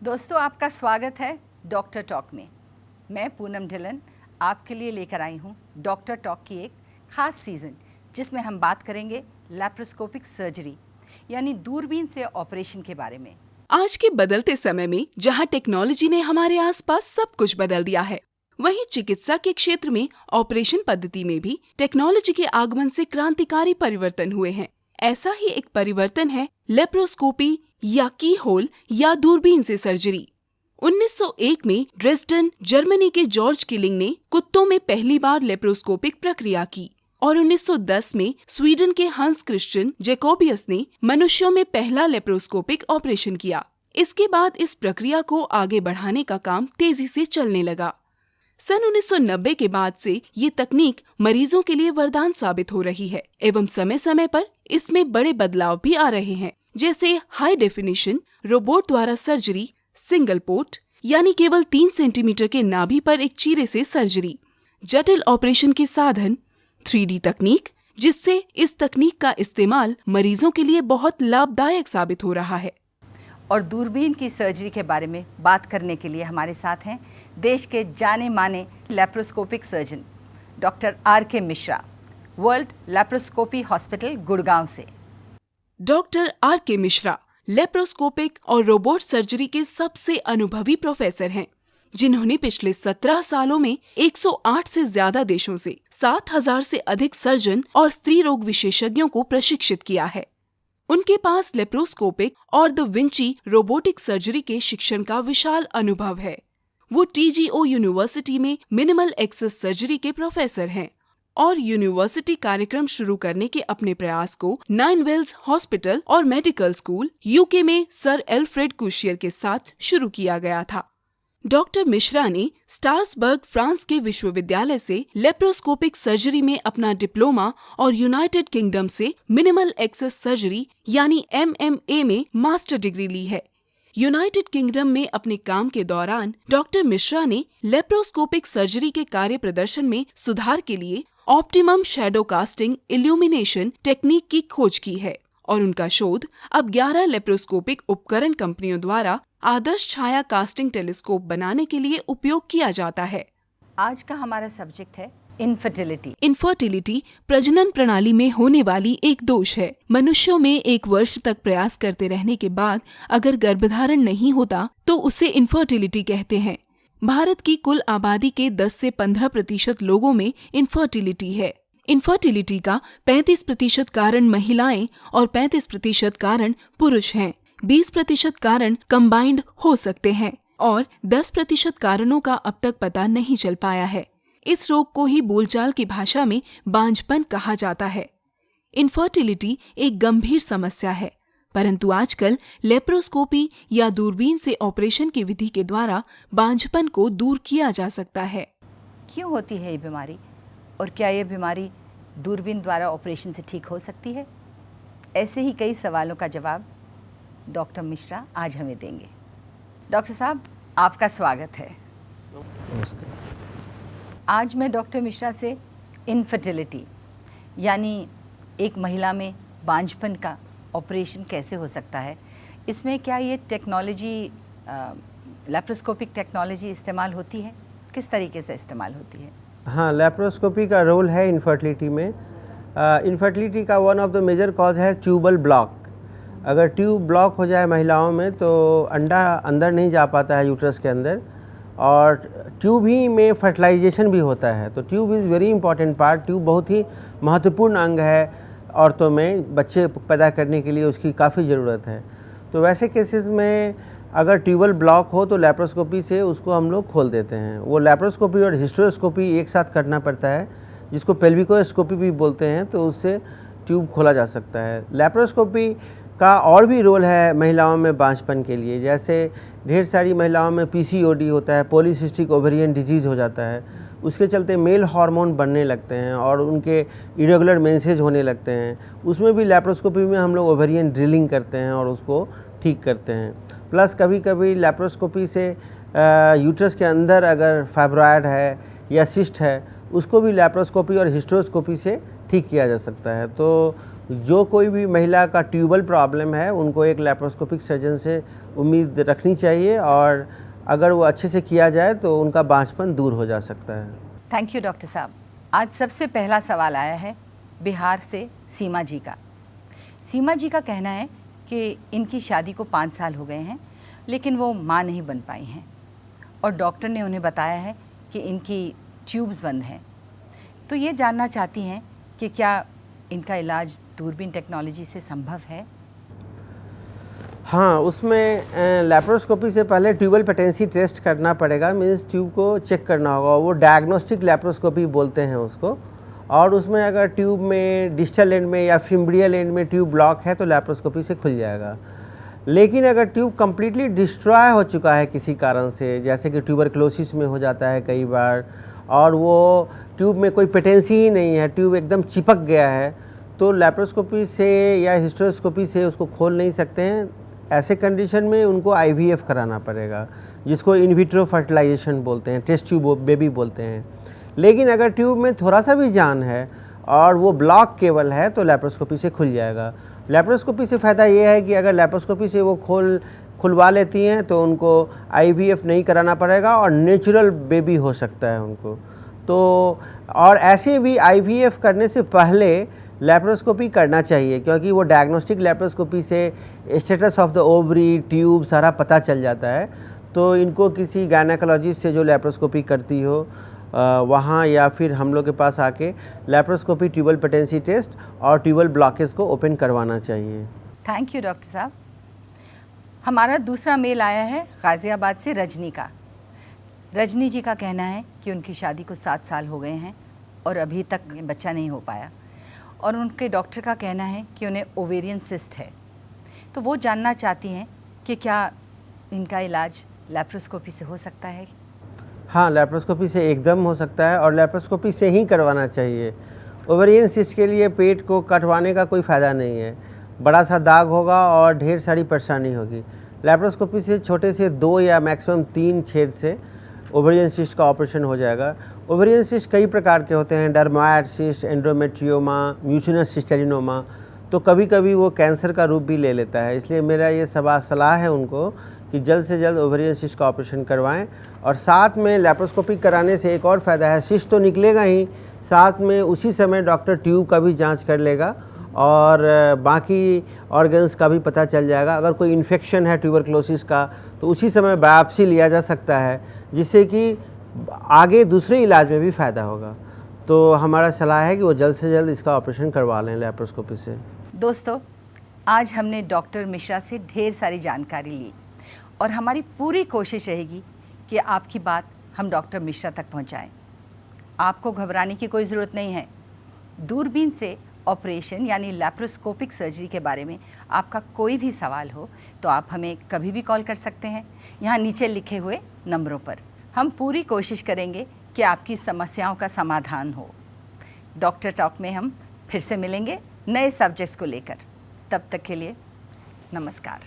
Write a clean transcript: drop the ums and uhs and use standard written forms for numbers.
दोस्तों, आपका स्वागत है डॉक्टर टॉक में। मैं पूनम ढिल्लन आपके लिए लेकर आई हूँ डॉक्टर टॉक की एक ख़ास सीज़न, जिसमें हम बात करेंगे लैप्रोस्कोपिक सर्जरी यानी दूरबीन से ऑपरेशन के बारे में। आज के बदलते समय में जहां टेक्नोलॉजी ने हमारे आसपास सब कुछ बदल दिया है, वहीं चिकित्सा के क्षेत्र में ऑपरेशन पद्धति में भी टेक्नोलॉजी के आगमन से क्रांतिकारी परिवर्तन हुए हैं। ऐसा ही एक परिवर्तन है लेप्रोस्कोपी या की होल या दूरबीन से सर्जरी। 1901 में ड्रेसडन, जर्मनी के जॉर्ज किलिंग ने कुत्तों में पहली बार लेप्रोस्कोपिक प्रक्रिया की और 1910 में स्वीडन के हंस क्रिश्चियन जैकोबियस ने मनुष्यों में पहला लेप्रोस्कोपिक ऑपरेशन किया। इसके बाद इस प्रक्रिया को आगे बढ़ाने का काम तेजी से चलने लगा। सन 1990 के बाद से ये तकनीक मरीजों के लिए वरदान साबित हो रही है एवं समय समय पर इसमें बड़े बदलाव भी आ रहे हैं, जैसे हाई डेफिनेशन रोबोट द्वारा सर्जरी, सिंगल पोर्ट यानी केवल 3 सेंटीमीटर के नाभि पर एक चीरे से सर्जरी, जटिल ऑपरेशन के साधन, 3D तकनीक, जिससे इस तकनीक का इस्तेमाल मरीजों के लिए बहुत लाभदायक साबित हो रहा है। और दूरबीन की सर्जरी के बारे में बात करने के लिए हमारे साथ हैं देश के जाने माने laparoscopic surgeon doctor R.K. Mishra, world laparoscopy hospital Gurgaon से। Doctor R.K. मिश्रा लेप्रोस्कोपिक और रोबोट सर्जरी के सबसे अनुभवी प्रोफेसर हैं, जिन्होंने पिछले 17 सालों में 108 से ज्यादा देशों से 7000 से अधिक सर्जन और स्त्री रोग विशेषज्ञों को प्रशिक्षित किया है। उनके पास लेप्रोस्कोपिक और द विंची रोबोटिक सर्जरी के शिक्षण का विशाल अनुभव है। वो TGO यूनिवर्सिटी में मिनिमल एक्सेस सर्जरी के प्रोफेसर हैं और यूनिवर्सिटी कार्यक्रम शुरू करने के अपने प्रयास को 9 वेल्स हॉस्पिटल और मेडिकल स्कूल UK में सर एल्फ्रेड कुशियर के साथ शुरू किया गया था। डॉक्टर मिश्रा ने स्ट्रासबर्ग, फ्रांस के विश्वविद्यालय से लेप्रोस्कोपिक सर्जरी में अपना डिप्लोमा और यूनाइटेड किंगडम से मिनिमल एक्सेस सर्जरी यानी MMA में मास्टर डिग्री ली है। यूनाइटेड किंगडम में अपने काम के दौरान डॉक्टर मिश्रा ने लेप्रोस्कोपिक सर्जरी के कार्य प्रदर्शन में सुधार के लिए optimum shadow casting illumination technique की खोज की है और उनका शोध अब 11 लेप्रोस्कोपिक उपकरण कंपनियों द्वारा आदर्श छाया कास्टिंग टेलीस्कोप बनाने के लिए उपयोग किया जाता है। आज का हमारा सब्जेक्ट है इनफर्टिलिटी। इनफर्टिलिटी प्रजनन प्रणाली में होने वाली एक दोष है। मनुष्यों में 1 वर्ष तक प्रयास करते रहने के बाद अगर गर्भधारण नहीं होता तो उसे इनफर्टिलिटी कहते हैं। भारत की कुल आबादी के 10 से 15% लोगों में इनफर्टिलिटी है। इनफर्टिलिटी का 35% कारण महिलाएं और 35% कारण पुरुष हैं। 20% कारण कंबाइंड हो सकते हैं और 10% कारणों का अब तक पता नहीं चल पाया है। इस रोग को ही बोलचाल की भाषा में बांझपन कहा जाता है। इनफर्टिलिटी एक गंभीर समस्या है, परंतु आजकल लेप्रोस्कोपी या दूरबीन से ऑपरेशन की विधि के द्वारा बांझपन को दूर किया जा सकता है। क्यों होती है ये बीमारी और क्या ये बीमारी दूरबीन द्वारा ऑपरेशन से ठीक हो सकती है? ऐसे ही कई सवालों का जवाब डॉक्टर मिश्रा आज हमें देंगे। डॉक्टर साहब, आपका स्वागत है। आज मैं डॉक्टर मिश्रा से इनफर्टिलिटी यानी एक महिला में बांझपन का ऑपरेशन कैसे हो सकता है, इसमें क्या ये टेक्नोलॉजी लैप्रोस्कोपिक टेक्नोलॉजी इस्तेमाल होती है? किस तरीके से इस्तेमाल होती है? हाँ, लैप्रोस्कोपी का रोल है इनफर्टिलिटी में। इनफर्टिलिटी का one of the major cause है ट्यूबल ब्लॉक। अगर ट्यूब ब्लॉक हो जाए महिलाओं में तो अंडा अंदर नहीं जा पाता है यूट्रस के अंदर, और ट्यूब ही में फर्टिलाइजेशन भी होता है। तो tube is very important part. Tube बहुत ही महत्वपूर्ण अंग है औरतों में, बच्चे पैदा करने के लिए उसकी काफ़ी ज़रूरत है। तो वैसे केसेस में अगर ट्यूबल ब्लॉक हो तो लैप्रोस्कोपी से उसको हम लोग खोल देते हैं। वो लैप्रोस्कोपी और हिस्टेरोस्कोपी एक साथ करना पड़ता है, जिसको पेल्विकोस्कोपी भी बोलते हैं, तो उससे ट्यूब खोला जा सकता है। लैप्रोस्कोपी का और भी रोल है महिलाओं में बांझपन के लिए। जैसे ढेर सारी महिलाओं में PCOD होता है, पॉलीसिस्टिक ओवेरियन डिजीज़ हो जाता है, उसके चलते मेल हार्मोन बनने लगते हैं और उनके इरेगुलर मेंसेज होने लगते हैं। उसमें भी लैप्रोस्कोपी में हम लोग ओवेरियन ड्रिलिंग करते हैं और उसको ठीक करते हैं। प्लस कभी कभी लैप्रोस्कोपी से यूट्रस के अंदर अगर फाइब्रॉयड है या सिस्ट है, उसको भी लैप्रोस्कोपी और हिस्टेरोस्कोपी से ठीक किया जा सकता है। तो जो कोई भी महिला का ट्यूबल प्रॉब्लम है उनको एक लैप्रोस्कोपिक सर्जन से उम्मीद रखनी चाहिए, और अगर वो अच्छे से किया जाए तो उनका बांझपन दूर हो जा सकता है। थैंक यू डॉक्टर साहब। आज सबसे पहला सवाल आया है बिहार से सीमा जी का। सीमा जी का कहना है कि इनकी शादी को 5 साल हो गए हैं, लेकिन वो माँ नहीं बन पाई हैं और डॉक्टर ने उन्हें बताया है कि इनकी ट्यूब्स बंद हैं। तो ये जानना चाहती हैं कि क्या इनका इलाज दूरबीन टेक्नोलॉजी से संभव है? हाँ, उसमें लैप्रोस्कोपी से पहले ट्यूबल पेटेंसी टेस्ट करना पड़ेगा, मीन्स ट्यूब को चेक करना होगा। वो डायग्नोस्टिक लैप्रोस्कोपी बोलते हैं उसको। और उसमें अगर ट्यूब में डिस्टल एंड में या फिम्ब्रियल एंड में ट्यूब ब्लॉक है तो लैप्रोस्कोपी से खुल जाएगा। लेकिन अगर ट्यूब कम्प्लीटली डिस्ट्रॉय हो चुका है किसी कारण से, जैसे कि ट्यूबरक्लोसिस में हो जाता है कई बार, और वो ट्यूब में कोई पेटेंसी ही नहीं है, ट्यूब एकदम चिपक गया है, तो लैप्रोस्कोपी से या हिस्टेरोस्कोपी से उसको खोल नहीं सकते हैं। ऐसे कंडीशन में उनको IVF कराना पड़ेगा, जिसको इन विट्रो फर्टिलाइजेशन बोलते हैं, टेस्ट ट्यूब बेबी बोलते हैं। लेकिन अगर ट्यूब में थोड़ा सा भी जान है और वो ब्लॉक केवल है तो लैप्रोस्कोपी से खुल जाएगा। लैप्रोस्कोपी से फ़ायदा ये है कि अगर लैप्रोस्कोपी से वो खुलवा लेती हैं तो उनको IVF नहीं कराना पड़ेगा और नेचुरल बेबी हो सकता है उनको। तो और ऐसे भी IVF करने से पहले लैप्रोस्कोपी करना चाहिए, क्योंकि वो डायग्नोस्टिक लैप्रोस्कोपी से status of the ovary tube सारा पता चल जाता है। तो इनको किसी गायनेकोलॉजिस्ट से जो लैप्रोस्कोपी करती हो वहाँ या फिर हम लोग के पास आके लैप्रोस्कोपी ट्यूबल पेटेंसी टेस्ट और ट्यूबल ब्लॉकेज को ओपन करवाना चाहिए। थैंक यू डॉक्टर साहब। हमारा दूसरा मेल आया है गाज़ियाबाद से रजनी का। रजनी जी का कहना है कि उनकी शादी को 7 साल हो गए हैं और अभी तक बच्चा नहीं हो पाया, और उनके डॉक्टर का कहना है कि उन्हें ओवेरियन सिस्ट है। तो वो जानना चाहती हैं कि क्या इनका इलाज लैप्रोस्कोपी से हो सकता है? हाँ, लैप्रोस्कोपी से एकदम हो सकता है, और लैप्रोस्कोपी से ही करवाना चाहिए। ओवेरियन सिस्ट के लिए पेट को कटवाने का कोई फ़ायदा नहीं है, बड़ा सा दाग होगा और ढेर सारी परेशानी होगी। लैप्रोस्कोपी से छोटे से 2 या मैक्सिमम 3 छेद से ओवेरियन सिस्ट का ऑपरेशन हो जाएगा। ओवेरियन सिस्ट कई प्रकार के होते हैं, डर्मायड सिस्ट, एंड्रोमेट्रियोमा, म्यूसिनस सिस्टेरिनोमा। तो कभी कभी वो कैंसर का रूप भी ले लेता है। इसलिए मेरा ये सलाह है उनको कि जल्द से जल्द ओवेरियन सिस्ट का ऑपरेशन करवाएं। और साथ में लैप्रोस्कोपी कराने से एक और फ़ायदा है, सिस्ट तो निकलेगा ही, साथ में उसी समय डॉक्टर ट्यूब का भी जांच कर लेगा और बाकी ऑर्गन्स का भी पता चल जाएगा। अगर कोई इन्फेक्शन है ट्यूबरक्लोसिस का तो उसी समय बायोप्सी लिया जा सकता है, जिससे कि आगे दूसरे इलाज में भी फ़ायदा होगा। तो हमारा सलाह है कि वो जल्द से जल्द इसका ऑपरेशन करवा लें लैप्रोस्कोपी से। दोस्तों, आज हमने डॉक्टर मिश्रा से ढेर सारी जानकारी ली और हमारी पूरी कोशिश रहेगी कि आपकी बात हम डॉक्टर मिश्रा तक पहुंचाएं। आपको घबराने की कोई ज़रूरत नहीं है। दूरबीन से ऑपरेशन यानी लैप्रोस्कोपिक सर्जरी के बारे में आपका कोई भी सवाल हो तो आप हमें कभी भी कॉल कर सकते हैं यहाँ नीचे लिखे हुए नंबरों पर। हम पूरी कोशिश करेंगे कि आपकी समस्याओं का समाधान हो। डॉक्टर टॉक में हम फिर से मिलेंगे नए सब्जेक्ट्स को लेकर। तब तक के लिए नमस्कार।